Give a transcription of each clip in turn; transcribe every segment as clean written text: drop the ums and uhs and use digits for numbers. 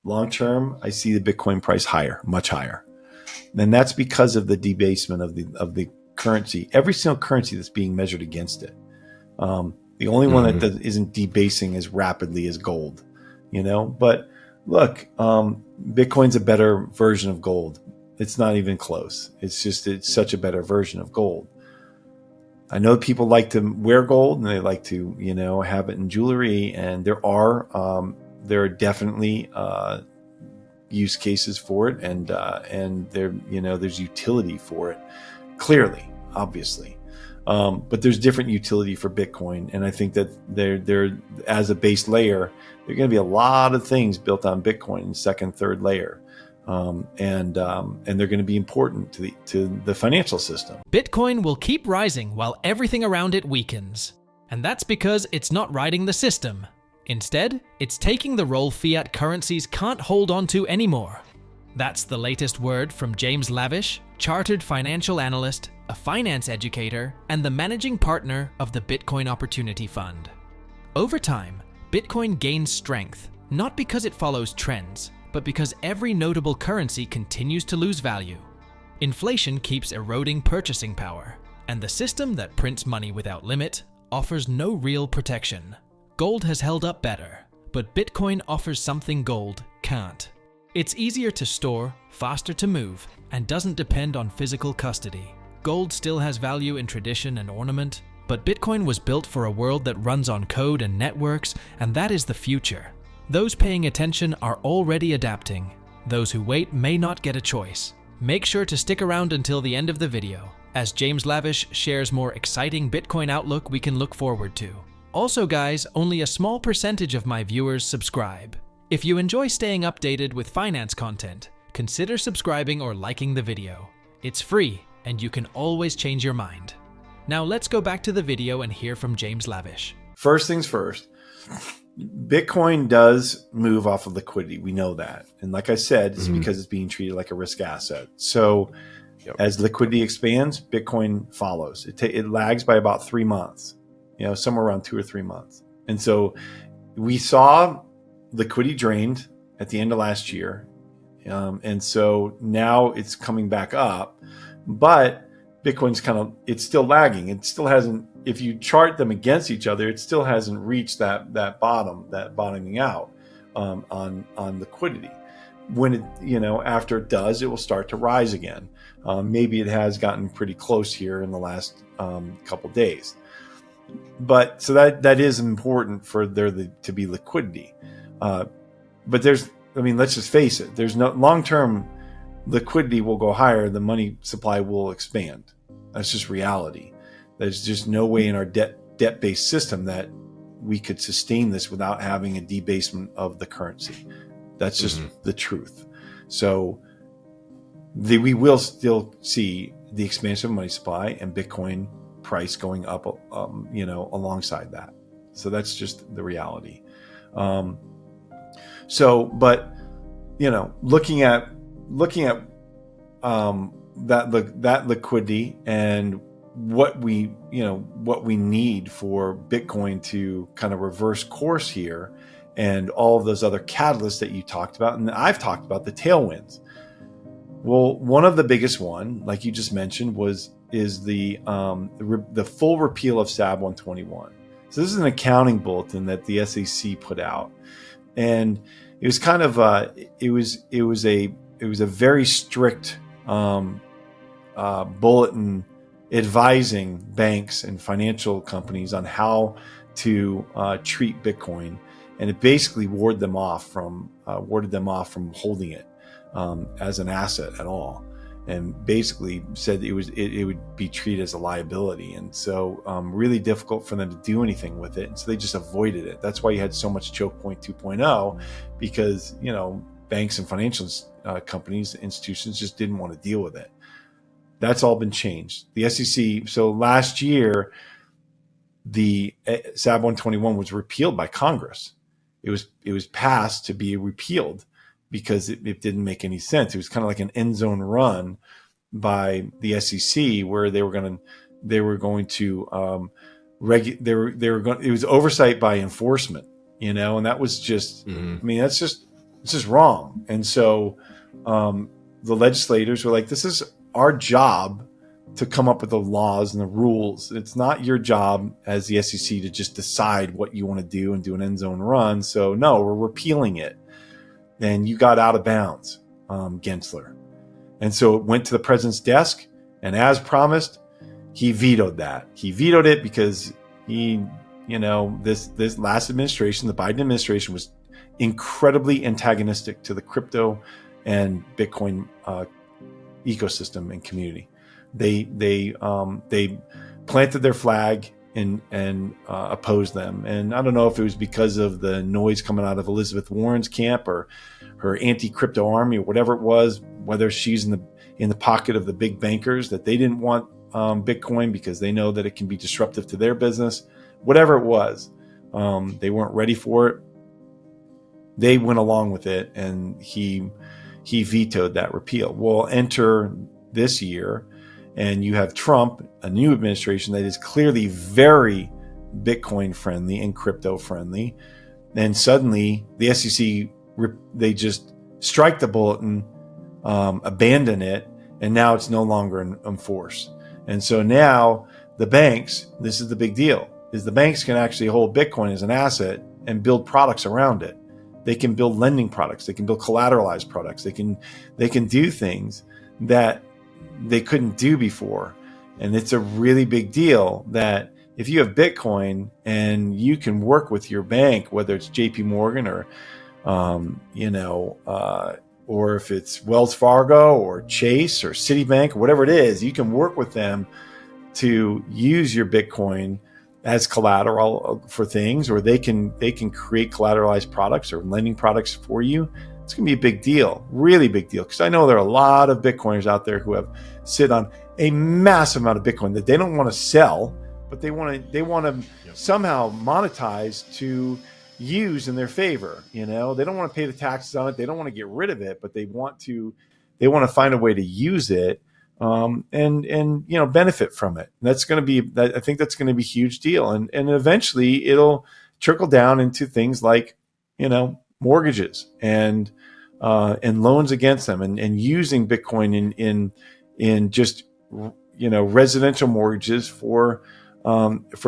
long term, I see the Bitcoin price higher, much higher. And that's because of the debasement of the currency, every single currency that's being measured against it. The only one that isn't debasing as rapidly as gold, But look, Bitcoin's a better version of gold. It's not even close. It's such a better version of gold. I know people like to wear gold and they like to, have it in jewelry. And there are definitely use cases for it, and there, there's utility for it, clearly, obviously. But there's different utility for Bitcoin, and I think that there as a base layer, there are going to be a lot of things built on Bitcoin, second, third layer. And they're going to be important to the financial system. Bitcoin will keep rising while everything around it weakens. And that's because it's not riding the system. Instead, it's taking the role fiat currencies can't hold on to anymore. That's the latest word from James Lavish, chartered financial analyst, a finance educator, and the managing partner of the Bitcoin Opportunity Fund. Over time, Bitcoin gains strength, not because it follows trends, but because every notable currency continues to lose value. Inflation keeps eroding purchasing power, and the system that prints money without limit offers no real protection. Gold has held up better, but Bitcoin offers something gold can't. It's easier to store, faster to move, and doesn't depend on physical custody. Gold still has value in tradition and ornament, but Bitcoin was built for a world that runs on code and networks, and that is the future. Those paying attention are already adapting. Those who wait may not get a choice. Make sure to stick around until the end of the video, as James Lavish shares more exciting Bitcoin outlook we can look forward to. Also guys, only a small percentage of my viewers subscribe. If you enjoy staying updated with finance content, consider subscribing or liking the video. It's free, and you can always change your mind. Now let's go back to the video and hear from James Lavish. First things first. Bitcoin does move off of liquidity. We know that. And like I said, it's because it's being treated like a risk asset. So as liquidity expands, Bitcoin follows. It lags by about 3 months, somewhere around 2 or 3 months. And so we saw liquidity drained at the end of last year. And so now it's coming back up. But Bitcoin's it's still lagging. It still hasn't, if you chart them against each other, it still hasn't reached that bottoming out on liquidity. When it, after it does, it will start to rise again. Maybe it has gotten pretty close here in the last couple days. But so that is important for there to be liquidity. But let's just face it, there's no long-term liquidity will go higher, the money supply will expand. That's just reality. There's just no way in our debt-based system that we could sustain this without having a debasement of the currency. That's just the truth. So we will still see the expansion of money supply and Bitcoin price going up, alongside that. So that's just the reality. Looking at that liquidity and what we need for Bitcoin to kind of reverse course here, and all of those other catalysts that you talked about, and I've talked about, the tailwinds. Well, one of the biggest one, like you just mentioned, is the full repeal of SAB 121. So this is an accounting bulletin that the SEC put out, and it was kind of it was a very strict bulletin advising banks and financial companies on how to treat Bitcoin, and it basically warded them off from holding it as an asset at all, and basically said it would be treated as a liability, and so really difficult for them to do anything with it, and so they just avoided it. That's why you had so much choke point 2.0, because banks and financial companies, institutions just didn't want to deal with it. That's all been changed. The SEC, so last year, the SAB 121 was repealed by Congress. It was passed to be repealed because it didn't make any sense. It was kind of like an end zone run by the SEC, where it was oversight by enforcement, and that was just, that's just this is wrong. And so the legislators were like, this is our job to come up with the laws and the rules. It's not your job as the SEC to just decide what you want to do and do an end zone run. So no, we're repealing it. And you got out of bounds, Gensler. And so it went to the president's desk, and as promised, he vetoed that. He vetoed it because this last administration, the Biden administration, was incredibly antagonistic to the crypto and Bitcoin ecosystem and community. They planted their flag and opposed them. And I don't know if it was because of the noise coming out of Elizabeth Warren's camp or her anti-crypto army or whatever it was, whether she's in the pocket of the big bankers that they didn't want Bitcoin because they know that it can be disruptive to their business. Whatever it was, they weren't ready for it. They went along with it, and he vetoed that repeal. We'll enter this year, and you have Trump, a new administration that is clearly very Bitcoin friendly and crypto friendly. And suddenly the SEC, they just strike the bulletin, abandon it, and now it's no longer in force. And so now the banks, this is the big deal, is the banks can actually hold Bitcoin as an asset and build products around it. They can build lending products. They can build collateralized products. They can do things that they couldn't do before. And it's a really big deal that if you have Bitcoin and you can work with your bank, whether it's JP Morgan or, or if it's Wells Fargo or Chase or Citibank, or whatever it is, you can work with them to use your Bitcoin as collateral for things, or they can create collateralized products or lending products for you. It's going to be a big deal, really big deal, because I know there are a lot of Bitcoiners out there who sit on a massive amount of Bitcoin that they don't want to sell, but they want to somehow monetize to use in their favor. They don't want to pay the taxes on it. They don't want to get rid of it, but they want to find a way to use it and benefit from it. I think that's going to be a huge deal, and eventually it'll trickle down into things like mortgages and loans against them, and using Bitcoin in just residential mortgages for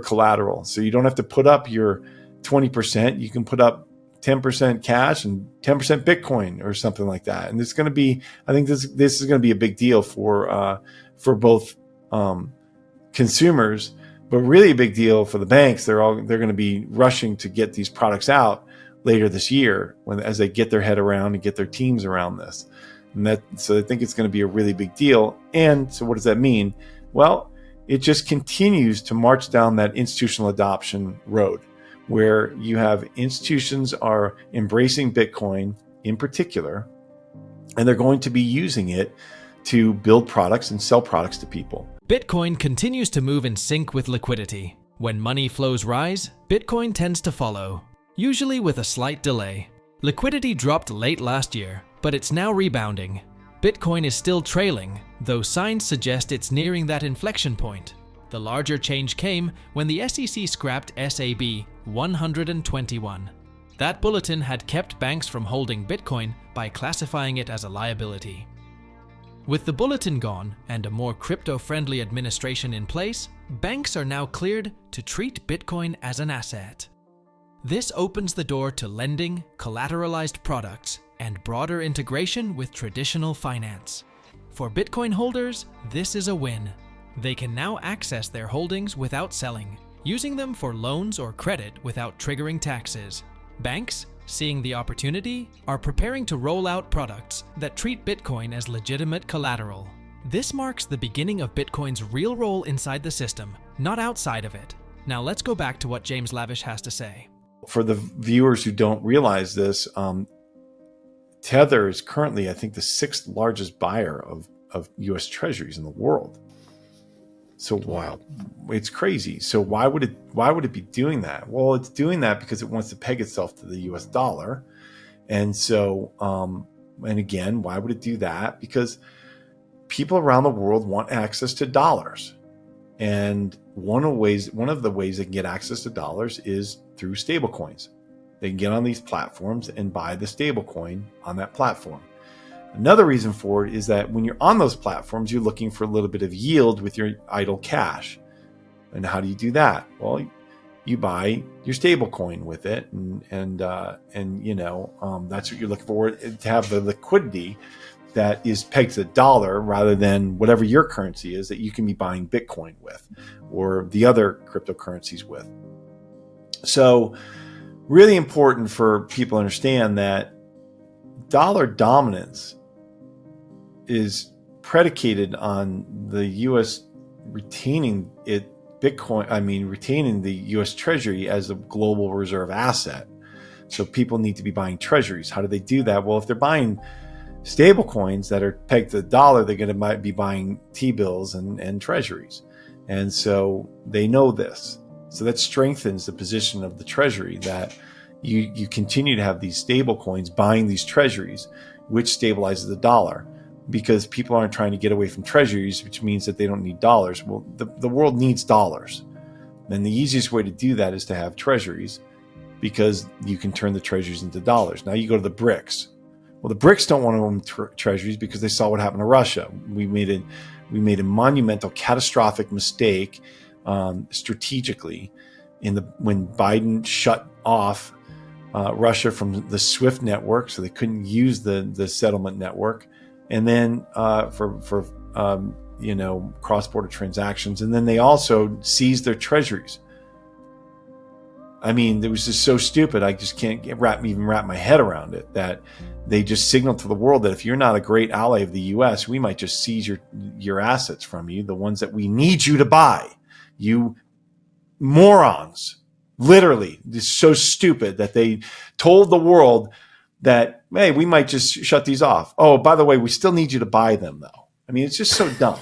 collateral. So you don't have to put up your 20%. You can put up 10% cash and 10% Bitcoin or something like that. And it's going to be, I think this is going to be a big deal for both consumers, but really a big deal for the banks. They're going to be rushing to get these products out later this year as they get their head around and get their teams around this. So I think it's going to be a really big deal. And so what does that mean? Well, it just continues to march down that institutional adoption road, where you have institutions are embracing Bitcoin in particular, and they're going to be using it to build products and sell products to people. Bitcoin continues to move in sync with liquidity. When money flows rise, Bitcoin tends to follow, usually with a slight delay. Liquidity dropped late last year, but it's now rebounding. Bitcoin is still trailing, though signs suggest it's nearing that inflection point. The larger change came when the SEC scrapped SAB 121. That bulletin had kept banks from holding Bitcoin by classifying it as a liability. With the bulletin gone and a more crypto-friendly administration in place, banks are now cleared to treat Bitcoin as an asset. This opens the door to lending, collateralized products, and broader integration with traditional finance. For Bitcoin holders, this is a win. They can now access their holdings without selling, using them for loans or credit without triggering taxes. Banks, seeing the opportunity, are preparing to roll out products that treat Bitcoin as legitimate collateral. This marks the beginning of Bitcoin's real role inside the system, not outside of it. Now let's go back to what James Lavish has to say. For the viewers who don't realize this, Tether is currently, I think, the 6th largest buyer of U.S. Treasuries in the world. So wow, it's crazy. So why would it be doing that? Well, it's doing that because it wants to peg itself to the U.S. dollar, and so and again, why would it do that? Because people around the world want access to dollars, and one of the ways they can get access to dollars is through stablecoins. They can get on these platforms and buy the stablecoin on that platform. Another reason for it is that when you're on those platforms, you're looking for a little bit of yield with your idle cash. And how do you do that? Well, you buy your stablecoin with it, and that's what you're looking for, to have the liquidity that is pegged to the dollar rather than whatever your currency is that you can be buying Bitcoin with or the other cryptocurrencies with. So really important for people to understand that dollar dominance is predicated on the U.S. retaining retaining the U.S. Treasury as a global reserve asset. So people need to be buying treasuries. How do they do that? Well, if they're buying stable coins that are pegged to the dollar, they're going to might be buying T-bills and treasuries. And so they know this. So that strengthens the position of the treasury, that you continue to have these stable coins buying these treasuries, which stabilizes the dollar, because people aren't trying to get away from treasuries, which means that they don't need dollars. Well, the world needs dollars. And the easiest way to do that is to have treasuries, because you can turn the treasuries into dollars. Now you go to the BRICS. Well, the BRICS don't want to own treasuries because they saw what happened to Russia. We made a monumental, catastrophic mistake strategically when Biden shut off Russia from the SWIFT network, so they couldn't use the settlement network, and then for cross-border transactions, and then they also seized their treasuries. I mean, it was just so stupid. I just can't even wrap my head around it, that they just signaled to the world that if you're not a great ally of the U.S., we might just seize your assets from you, the ones that we need you to buy. You morons. Literally, it's so stupid that they told the world that, hey, we might just shut these off. Oh, by the way, we still need you to buy them, though. I mean, it's just so dumb.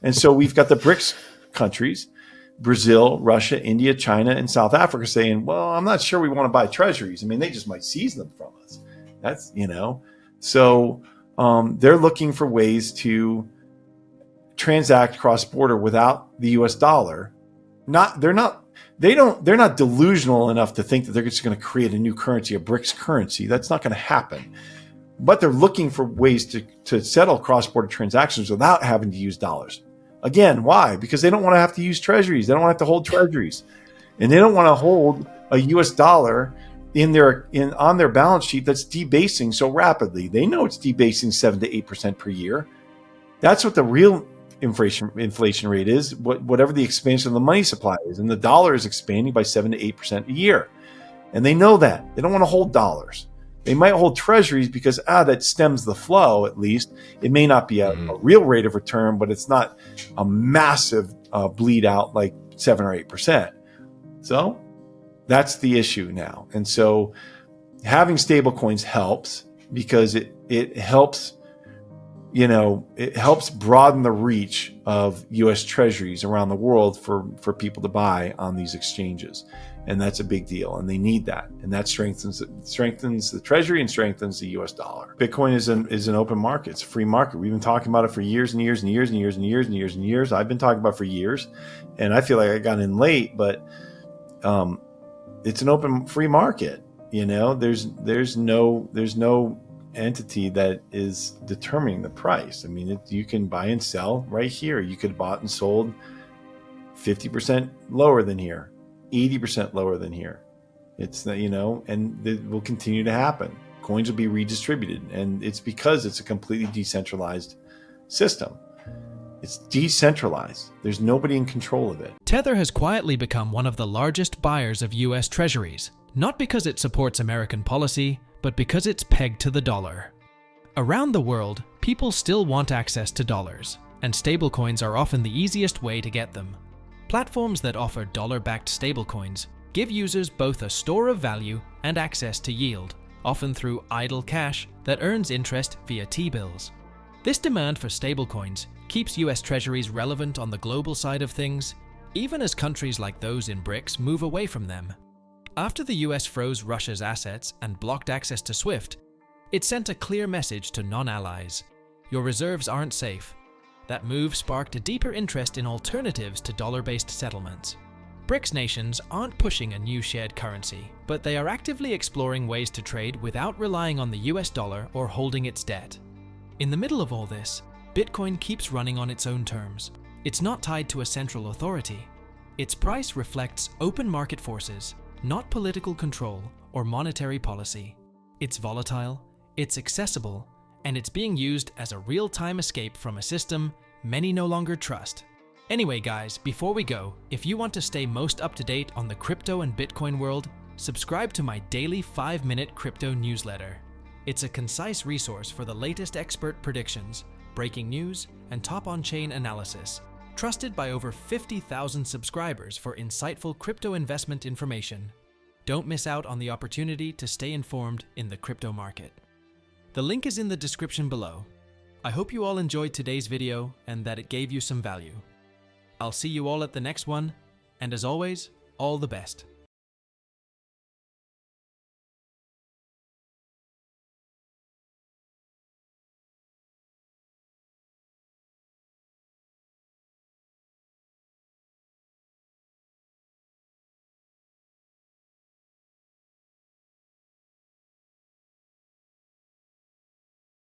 And so we've got the BRICS countries, Brazil, Russia, India, China, and South Africa saying, well, I'm not sure we want to buy treasuries. I mean, they just might seize them from us. That's, so they're looking for ways to transact cross-border without the US dollar. They're not delusional enough to think that they're just going to create a new currency, a BRICS currency. That's not going to happen. But they're looking for ways to settle cross-border transactions without having to use dollars. Again, why? Because they don't want to have to use treasuries. They don't want to have to hold treasuries. And they don't want to hold a US dollar on their balance sheet that's debasing so rapidly. They know it's debasing 7 to 8% per year. That's what the real inflation rate is, whatever the expansion of the money supply is. And the dollar is expanding by 7 to 8% a year. And they know that. They don't want to hold dollars. They might hold treasuries because that stems the flow, at least. It may not be a real rate of return, but it's not a massive bleed out like 7 or 8%. So that's the issue now. And so having stable coins helps, because it helps, it helps broaden the reach of U.S. treasuries around the world for people to buy on these exchanges. And that's a big deal, and they need that, and that strengthens the treasury and strengthens the U.S. dollar. Bitcoin is an open market; it's a free market. We've been talking about it for years and years and years and years and years and years and years. I've been talking about it for years, and I feel like I got in late, but it's an open free market. There's no entity that is determining the price. I mean, you can buy and sell right here. You could have bought and sold 50% lower than here. 80% lower than here. It's and it will continue to happen. Coins will be redistributed, and it's because it's a completely decentralized system. It's decentralized. There's nobody in control of it. Tether has quietly become one of the largest buyers of US treasuries, not because it supports American policy, but because it's pegged to the dollar. Around the world, people still want access to dollars, and stablecoins are often the easiest way to get them. Platforms that offer dollar-backed stablecoins give users both a store of value and access to yield, often through idle cash that earns interest via T-bills. This demand for stablecoins keeps US treasuries relevant on the global side of things, even as countries like those in BRICS move away from them. After the US froze Russia's assets and blocked access to SWIFT, it sent a clear message to non-allies: your reserves aren't safe. That move sparked a deeper interest in alternatives to dollar-based settlements. BRICS nations aren't pushing a new shared currency, but they are actively exploring ways to trade without relying on the US dollar or holding its debt. In the middle of all this, Bitcoin keeps running on its own terms. It's not tied to a central authority. Its price reflects open market forces, not political control or monetary policy. It's volatile, it's accessible, and it's being used as a real-time escape from a system many no longer trust. Anyway guys, before we go, if you want to stay most up to date on the crypto and Bitcoin world, subscribe to my daily 5-minute crypto newsletter. It's a concise resource for the latest expert predictions, breaking news, and top on-chain analysis, trusted by over 50,000 subscribers for insightful crypto investment information. Don't miss out on the opportunity to stay informed in the crypto market. The link is in the description below. I hope you all enjoyed today's video and that it gave you some value. I'll see you all at the next one, and as always, all the best.